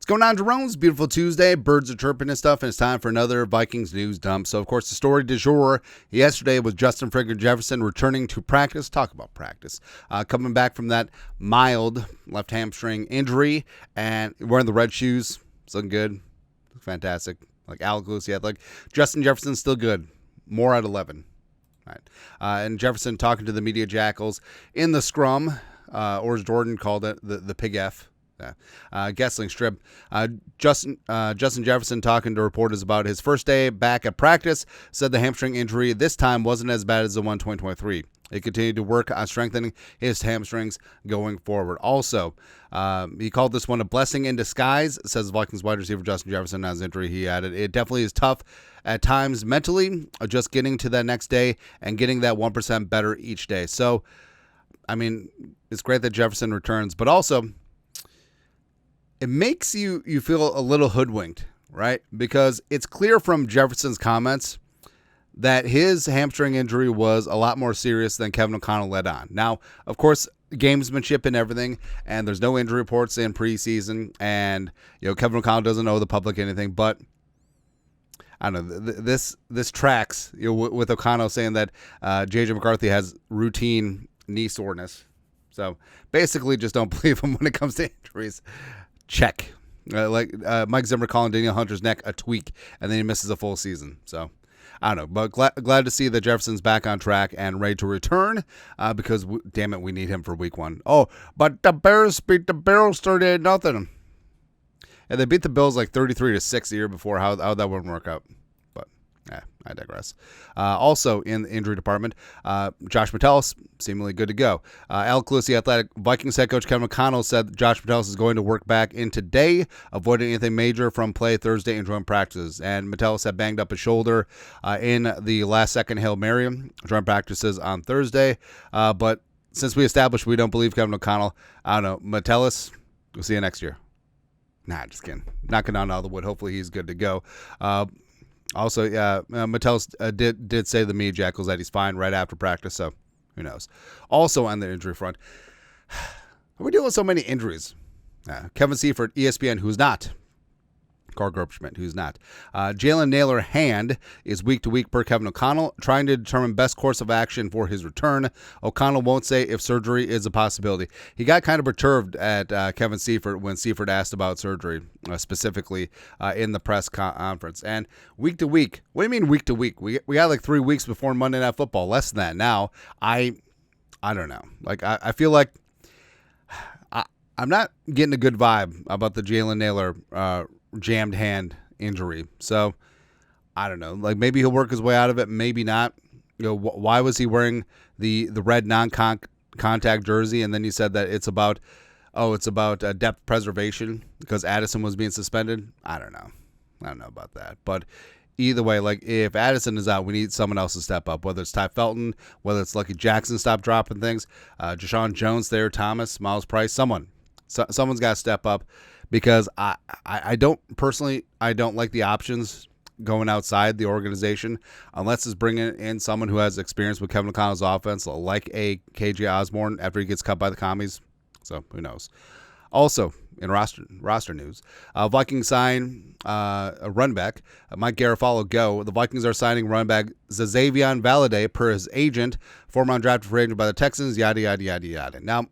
What's going on, Jerome's beautiful Tuesday? Birds are chirping and stuff, and it's time for another Vikings news dump. So, of course, the story du jour yesterday was Justin friggin' Jefferson returning to practice. Talk about practice. Coming back from that mild left hamstring injury and wearing the red shoes. It's looking good. Fantastic. Like Alec Lewis, yeah, like Justin Jefferson's still good. More at 11. All right. And Jefferson talking to the media jackals in the scrum, or as Jordan called it, the Pig F. Gessling strip. Justin Jefferson talking to reporters about his first day back at practice said the hamstring injury this time wasn't as bad as the one 2023. He continued to work on strengthening his hamstrings going forward. Also, he called this one a blessing in disguise, says Vikings wide receiver Justin Jefferson on his injury. He added, it definitely is tough at times mentally, just getting to that next day and getting that 1% better each day. So, I mean, it's great that Jefferson returns, but also it makes you feel a little hoodwinked, right? Because it's clear from Jefferson's comments that his hamstring injury was a lot more serious than Kevin O'Connell let on. Now, of course, gamesmanship and everything, and there's no injury reports in preseason, and Kevin O'Connell doesn't owe the public anything, but I don't know, this tracks with O'Connell saying that J.J. McCarthy has routine knee soreness. So basically just don't believe him when it comes to injuries. Check. Mike Zimmer calling Daniel Hunter's neck a tweak, and then he misses a full season. So, I don't know. But glad to see that Jefferson's back on track and ready to return because, damn it, we need him for week 1. Oh, but the Bears beat the Bills 38-0. And they beat the Bills like 33-6 the year before. How that wouldn't work out. But, I digress. Also in the injury department, Josh Metellus, seemingly good to go. Alec Lewis, the Athletic Vikings head coach Kevin O'Connell said Josh Metellus is going to work back in today, avoiding anything major from play Thursday and joint practices. And Metellus had banged up his shoulder in the last-second Hail Mary joint practices on Thursday. But since we established we don't believe Kevin O'Connell, I don't know, Metellus, we'll see you next year. Nah, just kidding. Knocking on all the wood. Hopefully he's good to go. Also, Metellus did say to the media jackals that he's fine right after practice, so who knows. Also on the injury front, are we dealing with so many injuries? Kevin Seifert, ESPN, who's not. Carl Grobschmidt, who's not. Jaylen Naylor hand is week to week per Kevin O'Connell, trying to determine best course of action for his return. O'Connell won't say if surgery is a possibility. He got kind of perturbed at Kevin Seifert when Seifert asked about surgery, specifically in the press conference. And week to week, what do you mean week to week? We got like 3 weeks before Monday Night Football, less than that. Now, I don't know. Like I feel like I'm not getting a good vibe about the Jaylen Naylor jammed hand injury. So I don't know. Like maybe he'll work his way out of it, maybe not. Why was he wearing the red non-contact jersey? And then he said that it's about depth preservation because Addison was being suspended. I don't know about that. But either way, like if Addison is out, we need someone else to step up. Whether it's Ty Felton, whether it's Lucky Jackson, stop dropping things. Jashawn Jones, there, Thomas, Miles Price, someone's got to step up. Because I don't like the options going outside the organization unless it's bringing in someone who has experience with Kevin O'Connell's offense, like a KJ Osborne after he gets cut by the commies. So who knows? Also in roster news, Vikings sign a running back, Mike Garafolo go. The Vikings are signing running back Xavier Valade per his agent, former undrafted free agent by the Texans. Yada yada yada yada. Now,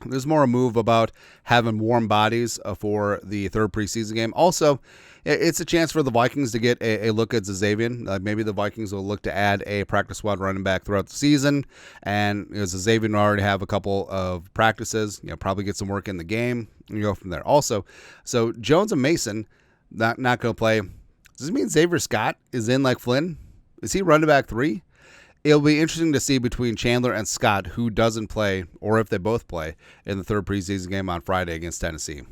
there's more a move about having warm bodies for the third preseason game. Also, it's a chance for the Vikings to get a look at Xavier. Maybe the Vikings will look to add a practice squad running back throughout the season. And Xavier will already have a couple of practices, probably get some work in the game and go from there. Also, so Jones and Mason not going to play. Does this mean Xavier Scott is in like Flynn? Is he running back 3? It'll be interesting to see between Chandler and Scott who doesn't play, or if they both play, in the third preseason game on Friday against Tennessee.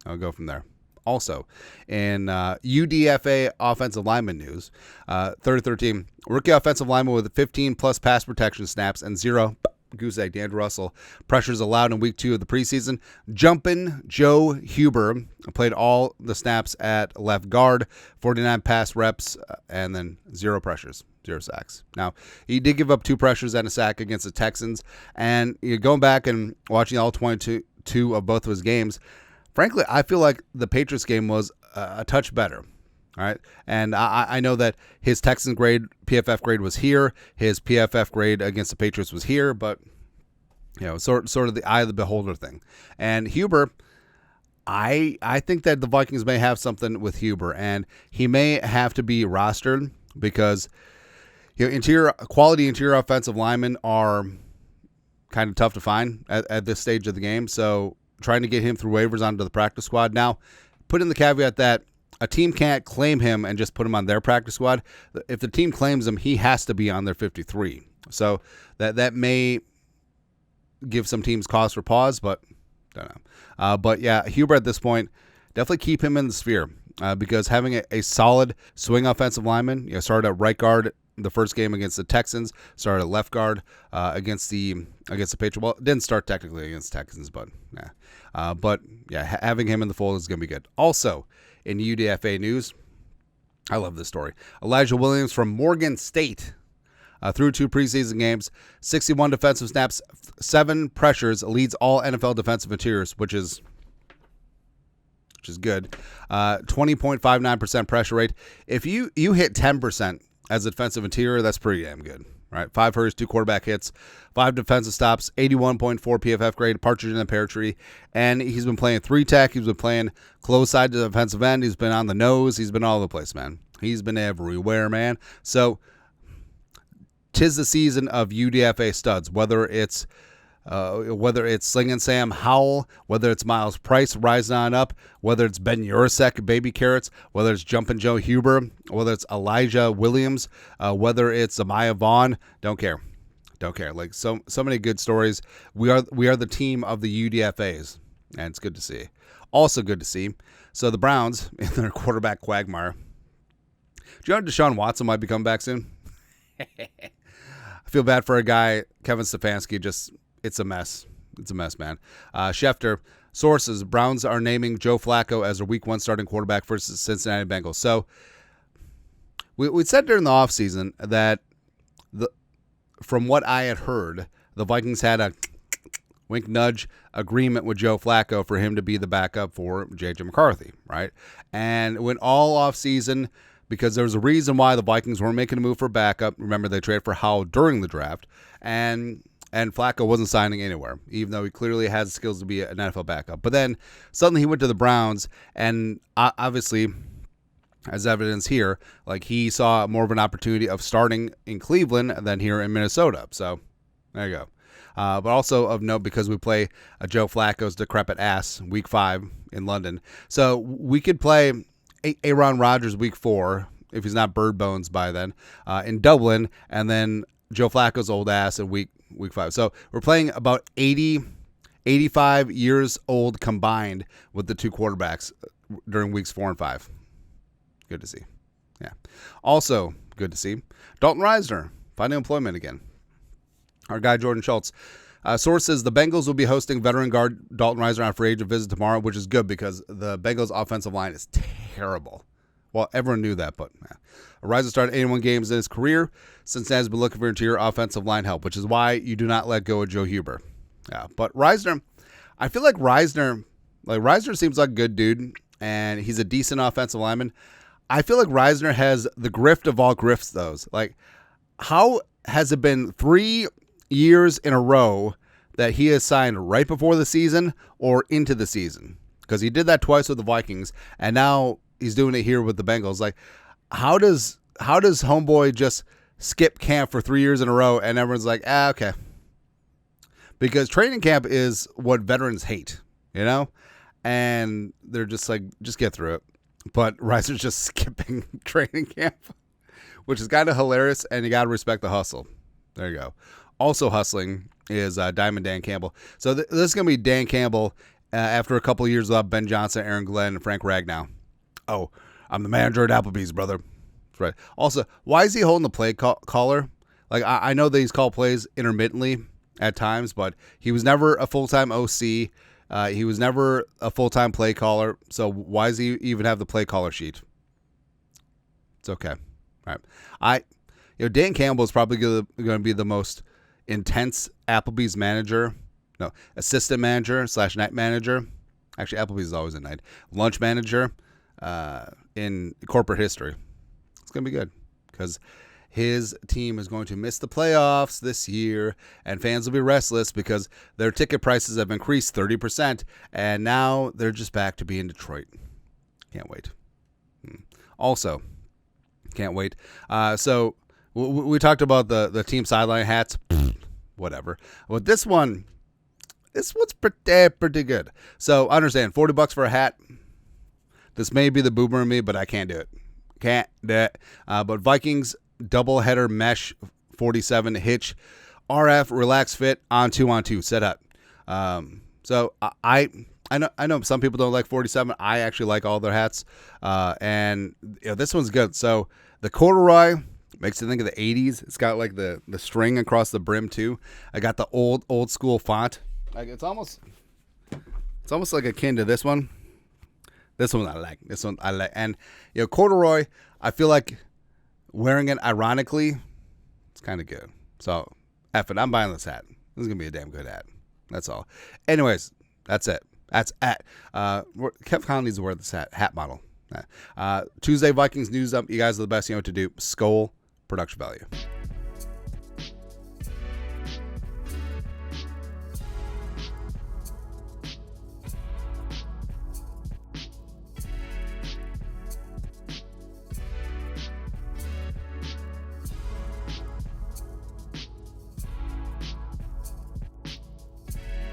I'll go from there. Also, in UDFA offensive lineman news, 33rd rookie offensive lineman with 15-plus pass protection snaps and 0 goose egg, DeAndre Russell, pressures allowed in week 2 of the preseason. Jumpin' Joe Huber played all the snaps at left guard, 49 pass reps, and then 0 pressures. 0 sacks. Now, he did give up 2 pressures and a sack against the Texans. And going back and watching all 22 of both of his games, frankly, I feel like the Patriots game was a touch better. All right. And I know that his Texans grade, PFF grade was here. His PFF grade against the Patriots was here, but sort of the eye of the beholder thing. And Huber, I think that the Vikings may have something with Huber, and he may have to be rostered because quality interior offensive linemen are kind of tough to find at this stage of the game. So trying to get him through waivers onto the practice squad. Now, put in the caveat that a team can't claim him and just put him on their practice squad. If the team claims him, he has to be on their 53. So that may give some teams cause for pause, but don't know. But yeah, Huber at this point, definitely keep him in the sphere because having a solid swing offensive lineman, started at right guard the first game against the Texans, started at left guard against the Patriots. Well, didn't start technically against the Texans, but having him in the fold is going to be good. Also, in UDFA news, I love this story. Elijah Williams from Morgan State, through 2 preseason games, 61 defensive snaps, 7 pressures, leads all NFL defensive interiors, which is good. 20.59% pressure rate. If you hit 10% as a defensive interior, that's pretty damn good. Right, 5 hurries, 2 quarterback hits, 5 defensive stops, 81.4 PFF grade, partridge in the pear tree, and he's been playing 3-tech. He's been playing close side to the defensive end. He's been on the nose. He's been all over the place, man. He's been everywhere, man. So, 'tis the season of UDFA studs. Whether it's Sling and Sam Howell, whether it's Miles Price rising on up, whether it's Ben Yurosek, baby carrots, whether it's Jumpin' Joe Huber, whether it's Elijah Williams, whether it's Amaya Vaughn, don't care. Like so many good stories. We are the team of the UDFAs, and it's good to see. Also good to see. So the Browns in their quarterback quagmire. Do you know Deshaun Watson might be coming back soon? I feel bad for a guy, Kevin Stefanski. It's a mess. It's a mess, man. Schefter, sources, Browns are naming Joe Flacco as their week 1 starting quarterback for Cincinnati Bengals. So we said during the offseason that from what I had heard, the Vikings had a wink nudge agreement with Joe Flacco for him to be the backup for J.J. McCarthy, right? And went all offseason because there was a reason why the Vikings weren't making a move for backup. Remember, they traded for Howell during the draft. And Flacco wasn't signing anywhere, even though he clearly has skills to be an NFL backup. But then suddenly he went to the Browns, and obviously, as evidence here, like he saw more of an opportunity of starting in Cleveland than here in Minnesota. So there you go. But also of note, because we play Joe Flacco's decrepit ass week 5 in London. So we could play Aaron Rodgers week 4, if he's not bird bones by then, in Dublin, and then Joe Flacco's old ass in week 5. So we're playing about 85 years old combined with the 2 quarterbacks during weeks 4 and 5. Good to see. Yeah. Also good to see Dalton Risner finding employment again. Our guy Jordan Schultz. Sources, the Bengals will be hosting veteran guard Dalton Risner on free agent visit tomorrow, which is good because the Bengals offensive line is terrible. Well, everyone knew that, but Risner started 81 games in his career. Cincinnati's been looking for interior offensive line help, which is why you do not let go of Joe Huber. Yeah, but Risner, I feel like Risner seems like a good dude, and he's a decent offensive lineman. I feel like Risner has the grift of all grifts, though. Like, how has it been 3 years in a row that he has signed right before the season or into the season? Because he did that twice with the Vikings, and now he's doing it here with the Bengals. Like, how does homeboy just skip camp for 3 years in a row and everyone's like, okay? Because training camp is what veterans hate, and they're just like, just get through it. But Risner's just skipping training camp, which is kind of hilarious, and you got to respect the hustle. There you go. Also hustling is Diamond Dan Campbell. So this is going to be Dan Campbell after a couple of years without Ben Johnson, Aaron Glenn, and Frank Ragnow. Oh, I'm the manager at Applebee's, brother. That's right. Also, why is he holding the play caller? Like, I know that he's called plays intermittently at times, but he was never a full-time OC. He was never a full-time play caller. So why does he even have the play caller sheet? It's okay. All right. Dan Campbell is probably going to be the most intense Applebee's assistant manager / night manager Actually, Applebee's is always a night. Lunch manager in corporate history. It's going to be good because his team is going to miss the playoffs this year, and fans will be restless because their ticket prices have increased 30%, and now they're just back to being Detroit. Can't wait. Also, can't wait. So we talked about the team sideline hats. Whatever. But this one's pretty good. So understand, $40 for a hat. This may be the boomer in me, but I can't do it. Can't do it. But Vikings doubleheader mesh 47 hitch RF relax fit on 2 set up. So I know some people don't like 47. I actually like all their hats. And this one's good. So the corduroy makes you think of the 80s. It's got like the string across the brim too. I got the old school font. Like it's almost like akin to this one. This one I like. And corduroy, I feel like wearing it ironically, it's kind of good. So, F it. I'm buying this hat. This is going to be a damn good hat. That's all. Anyways, that's it. That's at. Kev Conley needs to wear this hat model. Tuesday Vikings news up. You guys are the best. You know what to do. Skol production value.